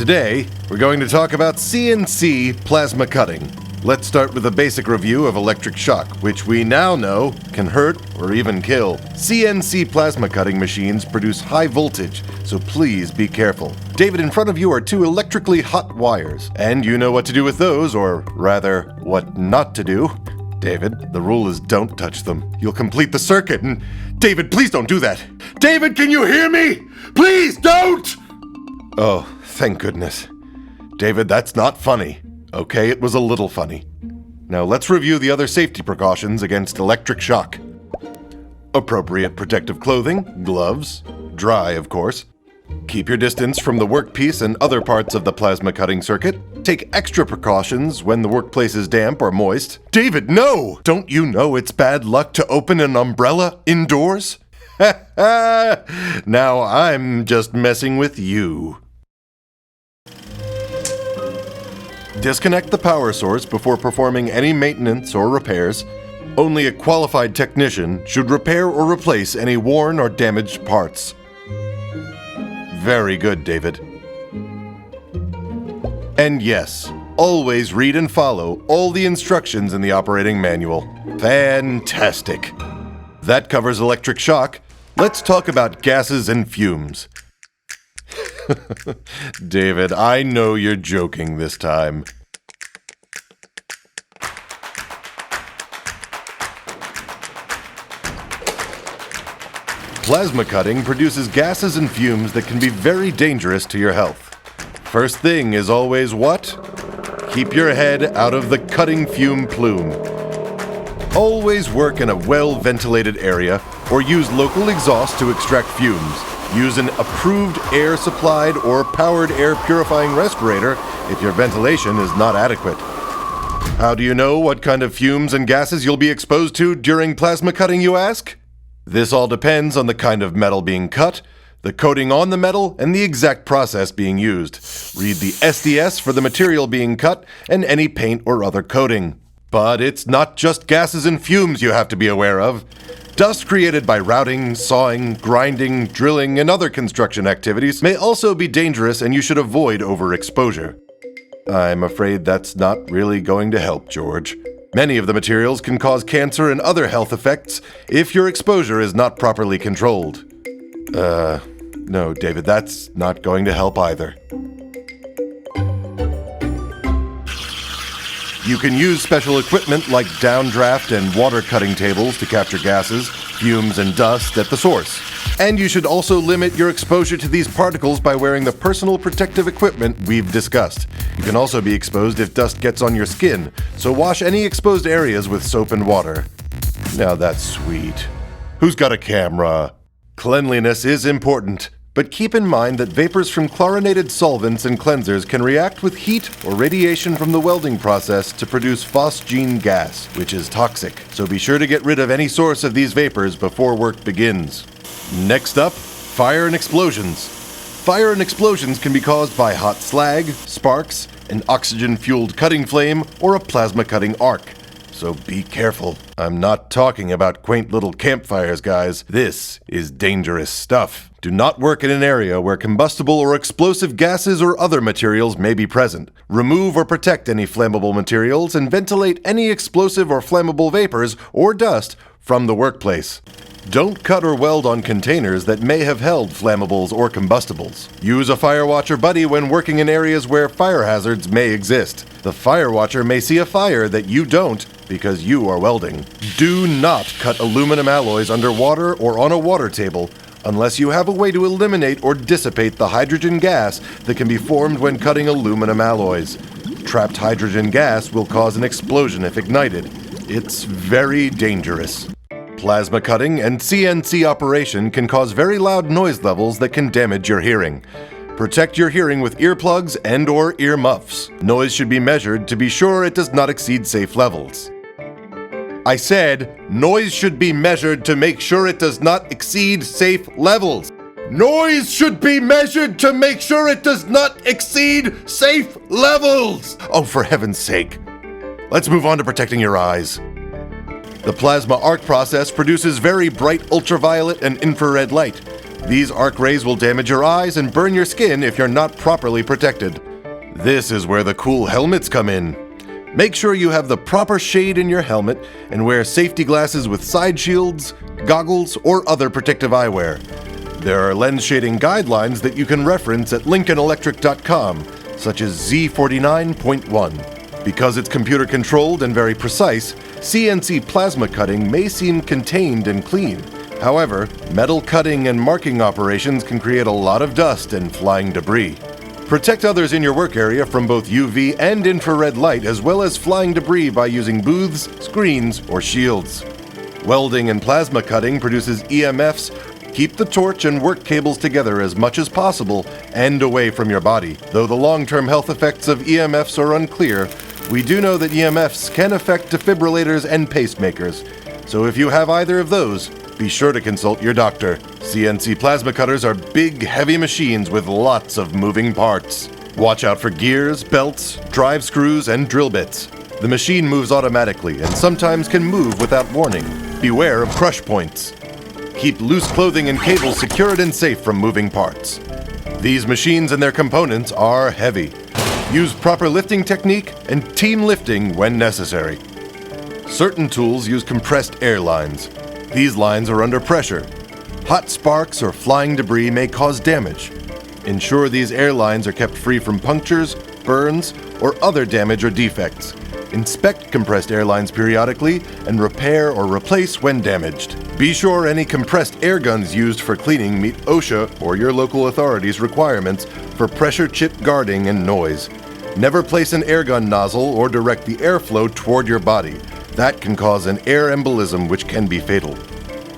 Today, we're going to talk about CNC plasma cutting. Let's start with a basic review of electric shock, which we now know can hurt or even kill. CNC plasma cutting machines produce high voltage, so please be careful. David, in front of you are two electrically hot wires, and you know what to do with those, or rather, what not to do. David, the rule is don't touch them. You'll complete the circuit, and David, please don't do that. David, can you hear me? Please don't! Oh, thank goodness. David, that's not funny. Okay, it was a little funny. Now let's review the other safety precautions against electric shock. Appropriate protective clothing, gloves, dry of course. Keep your distance from the workpiece and other parts of the plasma cutting circuit. Take extra precautions when the workplace is damp or moist. David, no! Don't you know it's bad luck to open an umbrella indoors? Now I'm just messing with you. Disconnect the power source before performing any maintenance or repairs. Only a qualified technician should repair or replace any worn or damaged parts. Very good, David. And yes, always read and follow all the instructions in the operating manual. Fantastic. That covers electric shock. Let's talk about gases and fumes. David, I know you're joking this time. Plasma cutting produces gases and fumes that can be very dangerous to your health. First thing is always what? Keep your head out of the cutting fume plume. Always work in a well-ventilated area or use local exhaust to extract fumes. Use an approved air-supplied or powered air-purifying respirator if your ventilation is not adequate. How do you know what kind of fumes and gases you'll be exposed to during plasma cutting, you ask? This all depends on the kind of metal being cut, the coating on the metal, and the exact process being used. Read the SDS for the material being cut and any paint or other coating. But it's not just gases and fumes you have to be aware of. Dust created by routing, sawing, grinding, drilling, and other construction activities may also be dangerous, and you should avoid overexposure. I'm afraid that's not really going to help, George. Many of the materials can cause cancer and other health effects if your exposure is not properly controlled. No, David, that's not going to help either. You can use special equipment like downdraft and water cutting tables to capture gases, fumes, and dust at the source. And you should also limit your exposure to these particles by wearing the personal protective equipment we've discussed. You can also be exposed if dust gets on your skin, so wash any exposed areas with soap and water. Now that's sweet. Who's got a camera? Cleanliness is important. But keep in mind that vapors from chlorinated solvents and cleansers can react with heat or radiation from the welding process to produce phosgene gas, which is toxic. So be sure to get rid of any source of these vapors before work begins. Next up, fire and explosions. Fire and explosions can be caused by hot slag, sparks, an oxygen-fueled cutting flame, or a plasma cutting arc. So be careful. I'm not talking about quaint little campfires, guys. This is dangerous stuff. Do not work in an area where combustible or explosive gases or other materials may be present. Remove or protect any flammable materials and ventilate any explosive or flammable vapors or dust from the workplace. Don't cut or weld on containers that may have held flammables or combustibles. Use a fire watcher buddy when working in areas where fire hazards may exist. The fire watcher may see a fire that you don't because you are welding. Do not cut aluminum alloys underwater or on a water table unless you have a way to eliminate or dissipate the hydrogen gas that can be formed when cutting aluminum alloys. Trapped hydrogen gas will cause an explosion if ignited. It's very dangerous. Plasma cutting and CNC operation can cause very loud noise levels that can damage your hearing. Protect your hearing with earplugs and/or earmuffs. Noise should be measured to be sure it does not exceed safe levels. I said, noise should be measured to make sure it does not exceed safe levels. Noise should be measured to make sure it does not exceed safe levels! Oh, for heaven's sake. Let's move on to protecting your eyes. The plasma arc process produces very bright ultraviolet and infrared light. These arc rays will damage your eyes and burn your skin if you're not properly protected. This is where the cool helmets come in. Make sure you have the proper shade in your helmet and wear safety glasses with side shields, goggles, or other protective eyewear. There are lens shading guidelines that you can reference at lincolnelectric.com, such as Z49.1. Because it's computer controlled and very precise, CNC plasma cutting may seem contained and clean. However, metal cutting and marking operations can create a lot of dust and flying debris. Protect others in your work area from both UV and infrared light, as well as flying debris by using booths, screens, or shields. Welding and plasma cutting produces EMFs. Keep the torch and work cables together as much as possible and away from your body. Though the long-term health effects of EMFs are unclear, we do know that EMFs can affect defibrillators and pacemakers. So if you have either of those, be sure to consult your doctor. CNC plasma cutters are big, heavy machines with lots of moving parts. Watch out for gears, belts, drive screws, and drill bits. The machine moves automatically and sometimes can move without warning. Beware of crush points. Keep loose clothing and cables secured and safe from moving parts. These machines and their components are heavy. Use proper lifting technique and team lifting when necessary. Certain tools use compressed air lines. These lines are under pressure. Hot sparks or flying debris may cause damage. Ensure these air lines are kept free from punctures, burns, or other damage or defects. Inspect compressed air lines periodically and repair or replace when damaged. Be sure any compressed air guns used for cleaning meet OSHA or your local authority's requirements for pressure chip guarding and noise. Never place an air gun nozzle or direct the airflow toward your body. That can cause an air embolism, which can be fatal.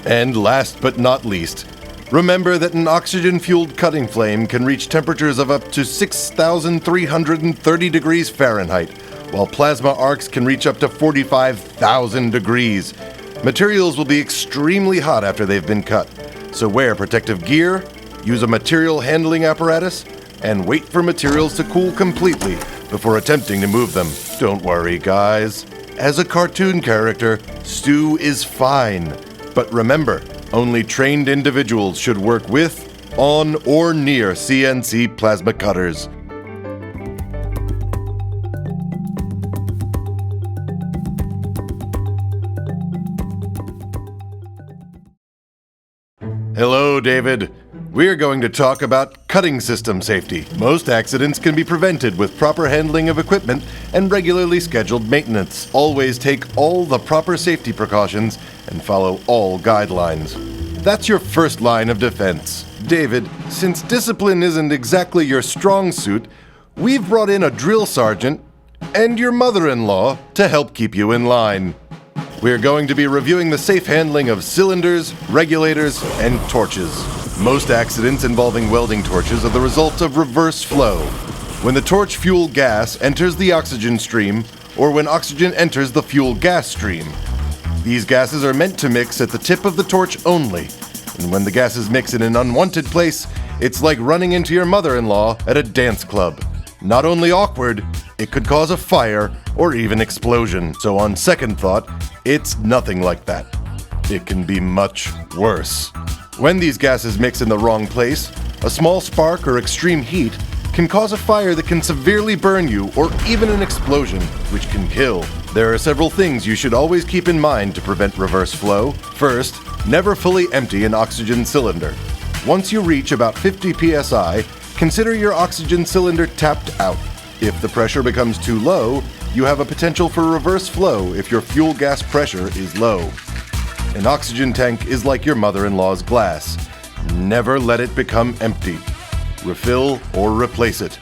And last but not least, remember that an oxygen-fueled cutting flame can reach temperatures of up to 6,330 degrees Fahrenheit, while plasma arcs can reach up to 45,000 degrees. Materials will be extremely hot after they've been cut, so wear protective gear, use a material handling apparatus, and wait for materials to cool completely before attempting to move them. Don't worry, guys. As a cartoon character, Stu is fine. But remember, only trained individuals should work with, on, or near CNC plasma cutters. Hello, David. We're going to talk about cutting system safety. Most accidents can be prevented with proper handling of equipment and regularly scheduled maintenance. Always take all the proper safety precautions and follow all guidelines. That's your first line of defense. David, since discipline isn't exactly your strong suit, we've brought in a drill sergeant and your mother-in-law to help keep you in line. We're going to be reviewing the safe handling of cylinders, regulators, and torches. Most accidents involving welding torches are the result of reverse flow. When the torch fuel gas enters the oxygen stream, or when oxygen enters the fuel gas stream. These gases are meant to mix at the tip of the torch only, and when the gases mix in an unwanted place, it's like running into your mother-in-law at a dance club. Not only awkward, it could cause a fire or even explosion. So on second thought, it's nothing like that. It can be much worse. When these gases mix in the wrong place, a small spark or extreme heat can cause a fire that can severely burn you, or even an explosion, which can kill. There are several things you should always keep in mind to prevent reverse flow. First, never fully empty an oxygen cylinder. Once you reach about 50 psi, consider your oxygen cylinder tapped out. If the pressure becomes too low, you have a potential for reverse flow if your fuel gas pressure is low. An oxygen tank is like your mother-in-law's glass. Never let it become empty. Refill or replace it.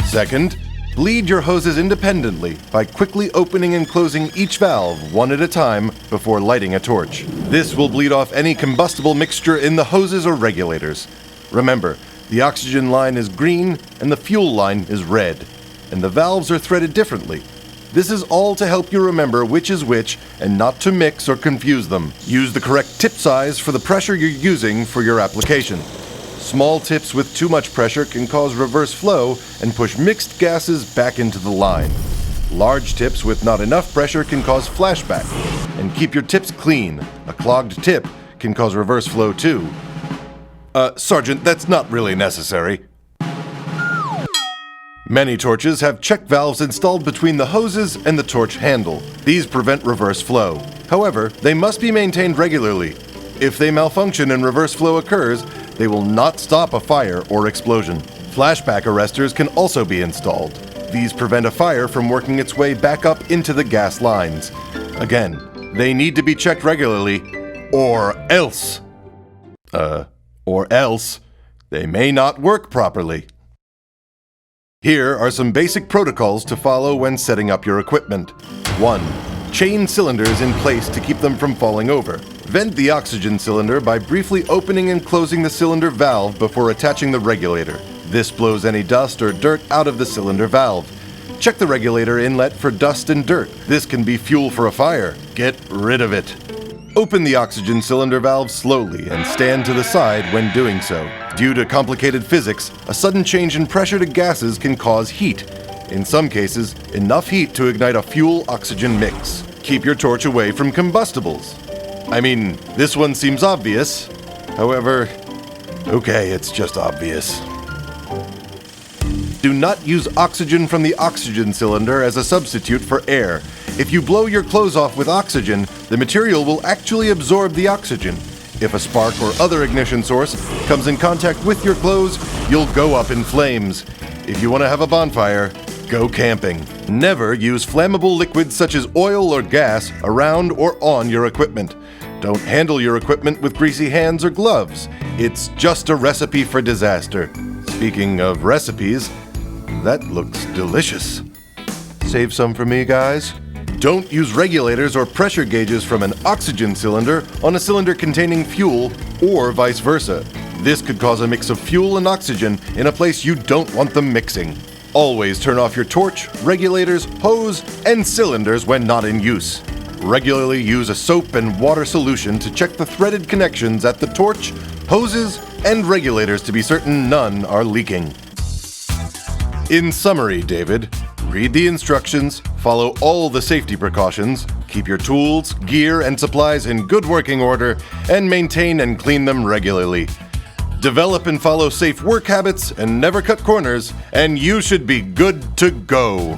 Second, bleed your hoses independently by quickly opening and closing each valve one at a time before lighting a torch. This will bleed off any combustible mixture in the hoses or regulators. Remember, the oxygen line is green and the fuel line is red, and the valves are threaded differently. This is all to help you remember which is which and not to mix or confuse them. Use the correct tip size for the pressure you're using for your application. Small tips with too much pressure can cause reverse flow and push mixed gases back into the line. Large tips with not enough pressure can cause flashback. And keep your tips clean. A clogged tip can cause reverse flow too. Sergeant, that's not really necessary. Many torches have check valves installed between the hoses and the torch handle. These prevent reverse flow. However, they must be maintained regularly. If they malfunction and reverse flow occurs, they will not stop a fire or explosion. Flashback arresters can also be installed. These prevent a fire from working its way back up into the gas lines. Again, they need to be checked regularly, or else they may not work properly. Here are some basic protocols to follow when setting up your equipment. 1. Chain cylinders in place to keep them from falling over. Vent the oxygen cylinder by briefly opening and closing the cylinder valve before attaching the regulator. This blows any dust or dirt out of the cylinder valve. Check the regulator inlet for dust and dirt. This can be fuel for a fire. Get rid of it. Open the oxygen cylinder valve slowly and stand to the side when doing so. Due to complicated physics, a sudden change in pressure to gases can cause heat. In some cases, enough heat to ignite a fuel-oxygen mix. Keep your torch away from combustibles. I mean, this one seems obvious. However, okay, it's just obvious. Do not use oxygen from the oxygen cylinder as a substitute for air. If you blow your clothes off with oxygen, the material will actually absorb the oxygen. If a spark or other ignition source comes in contact with your clothes, you'll go up in flames. If you want to have a bonfire, go camping. Never use flammable liquids such as oil or gas around or on your equipment. Don't handle your equipment with greasy hands or gloves. It's just a recipe for disaster. Speaking of recipes, that looks delicious. Save some for me, guys. Don't use regulators or pressure gauges from an oxygen cylinder on a cylinder containing fuel, or vice versa. This could cause a mix of fuel and oxygen in a place you don't want them mixing. Always turn off your torch, regulators, hose, and cylinders when not in use. Regularly use a soap and water solution to check the threaded connections at the torch, hoses, and regulators to be certain none are leaking. In summary, David, read the instructions, follow all the safety precautions, keep your tools, gear, and supplies in good working order, and maintain and clean them regularly. Develop and follow safe work habits and never cut corners, and you should be good to go.